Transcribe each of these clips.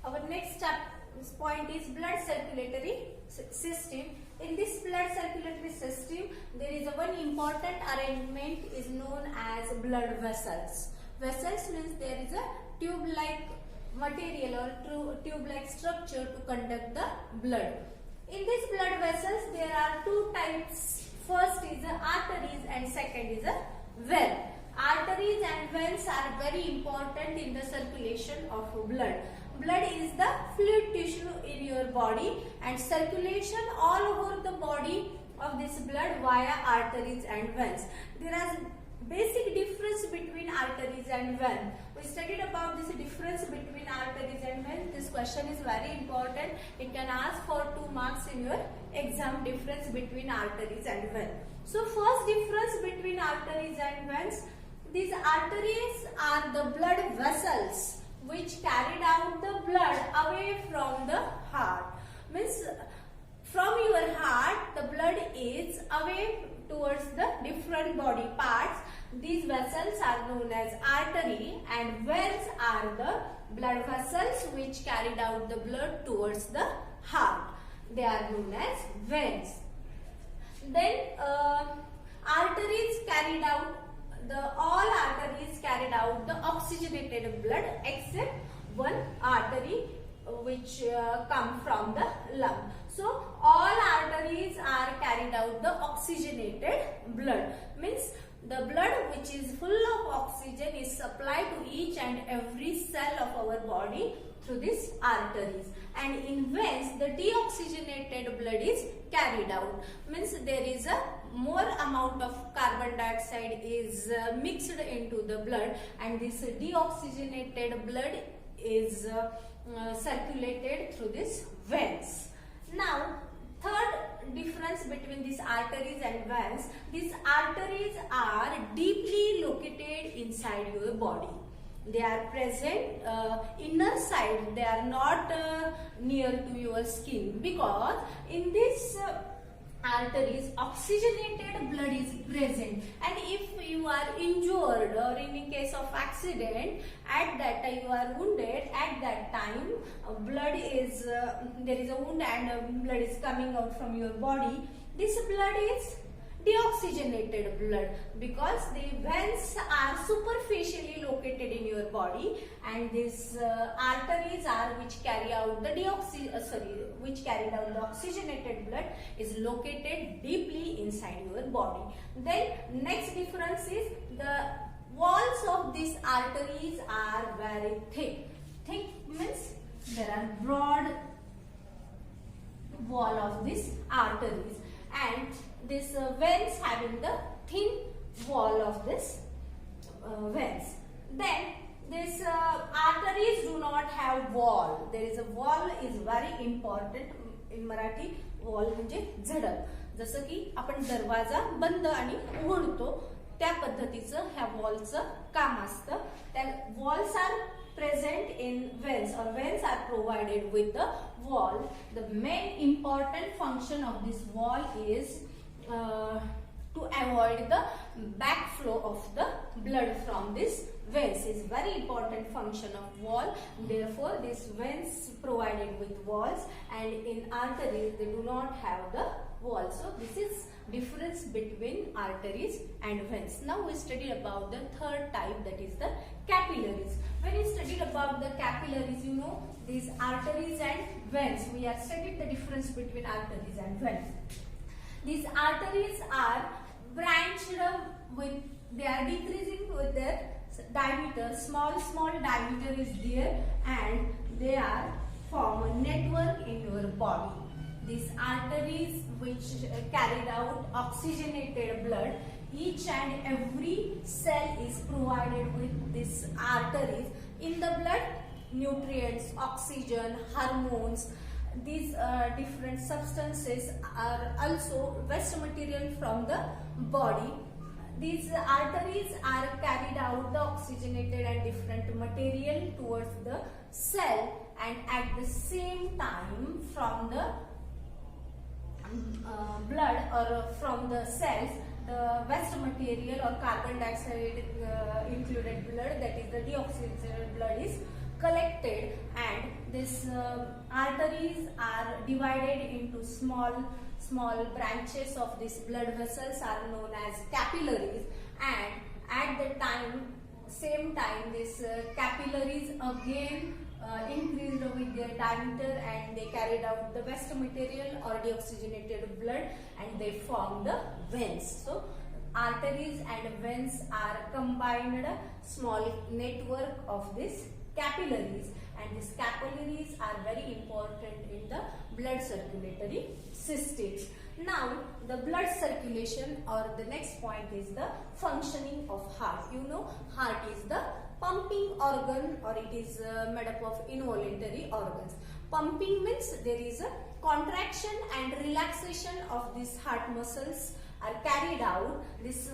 Our next point is blood circulatory system. In this blood circulatory system, there is one important arrangement is known as blood vessels. Vessels means there is a tube-like material or tube-like structure to conduct the blood. In these blood vessels, there are two types. First is the arteries and second is a vein. Arteries and veins are very important in the circulation of blood. Blood is the fluid tissue in your body and circulation all over the body of this blood via arteries and veins. There are basic difference between arteries and veins. We studied about this difference between arteries and veins. This question is very important. It can ask for 2 marks in your exam, difference between arteries and veins. So first difference between arteries and veins. These arteries are the blood vessels which carried out the blood away from the heart. Means from your heart the blood is away towards the different body parts. These vessels are known as artery and veins are the blood vessels which carried out the blood towards the heart. They are known as veins. Then arteries carried out all arteries carried out the oxygenated blood except one artery which come from the lung. So all arteries are carried out the oxygenated blood. Means the blood which is full of oxygen is supplied to each and every cell of our body through these arteries. And in veins the deoxygenated blood is carried out. Means there is a more amount of carbon dioxide is mixed into the blood and this deoxygenated blood is circulated through these veins. Now third difference between these arteries and veins, these arteries are deeply located inside your body. They are present inner side, they are not near to your skin, because in this arteries oxygenated blood is present, and if you are injured or in case of accident, at that time you are wounded, at that time blood is there is a wound and blood is coming out from your body. This blood is deoxygenated blood because the veins are superficially located in your body and these arteries are which carry out the which carry out the oxygenated blood is located deeply inside your body. Then next difference is the walls of these arteries are very thick. Thick means there are broad wall of these arteries and this veins having the thin wall of this veins. Then this arteries do not have wall. There is a wall is very important in Marathi. Wall म्हणजे झडप. जसं की आपण दरवाजा बंद आणि उघडतो त्या पद्धतीचं ह्या वॉलचं काम असतं. त्या walls are present in veins or veins are provided with the wall. The main important function of this wall is to avoid the backflow of the blood from this veins is very important function of wall. Therefore these veins provided with walls and in arteries they do not have the wall. So this is difference between arteries and veins. Now we studied about the third type, that is the capillaries. When we studied about the capillaries, you know these arteries and veins, we have studied the difference between arteries and veins. These arteries are branched with, they are decreasing with their diameter, small diameter is there and they are form a network in your body. These arteries which carried out oxygenated blood, each and every cell is provided with these arteries. In the blood, nutrients, oxygen, hormones, these different substances are also waste material from the body. These arteries are carried out the oxygenated and different material towards the cell and at the same time from the blood or from the cells the waste material or carbon dioxide included blood, that is the deoxygenated blood, is collected and this arteries are divided into small branches of these blood vessels are known as capillaries, and at the same time these capillaries again increased with their diameter, and they carried out the waste material or deoxygenated blood, and they formed the veins. So arteries and veins are combined small network of these capillaries, and these capillaries are very important in the blood circulatory systems. Now the blood circulation, or the next point, is the functioning of heart. You know, heart is the pumping organ, or it is made up of involuntary organs. Pumping means there is a contraction and relaxation of these heart muscles are carried out. This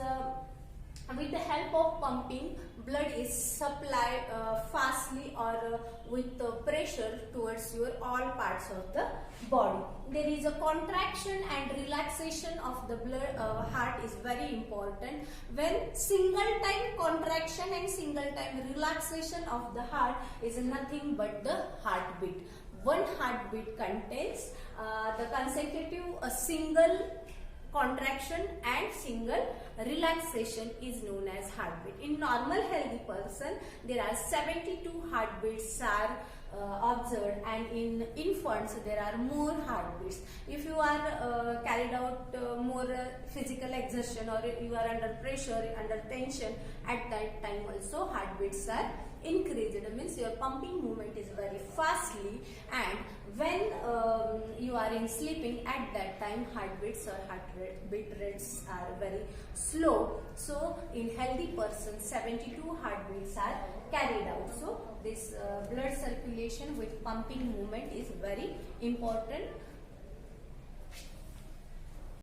with the help of pumping, blood is supplied fastly or with pressure towards your all parts of the body. There is a contraction and relaxation of the blood heart is very important. When single time contraction and single time relaxation of the heart is nothing but the heartbeat. One heartbeat contains the consecutive single contraction and single relaxation is known as heartbeat. In normal healthy person, there are 72 heartbeats are observed, and in infants there are more heartbeats. If you are carried out more physical exertion, or you are under pressure, under tension, at that time also heartbeats are increased. It means your pumping movement is very fastly, and when you are in sleeping, at that time heartbeats or heartbeat rates are very slow. So in healthy persons 72 heartbeats are carried out. So this blood circulation with pumping movement is very important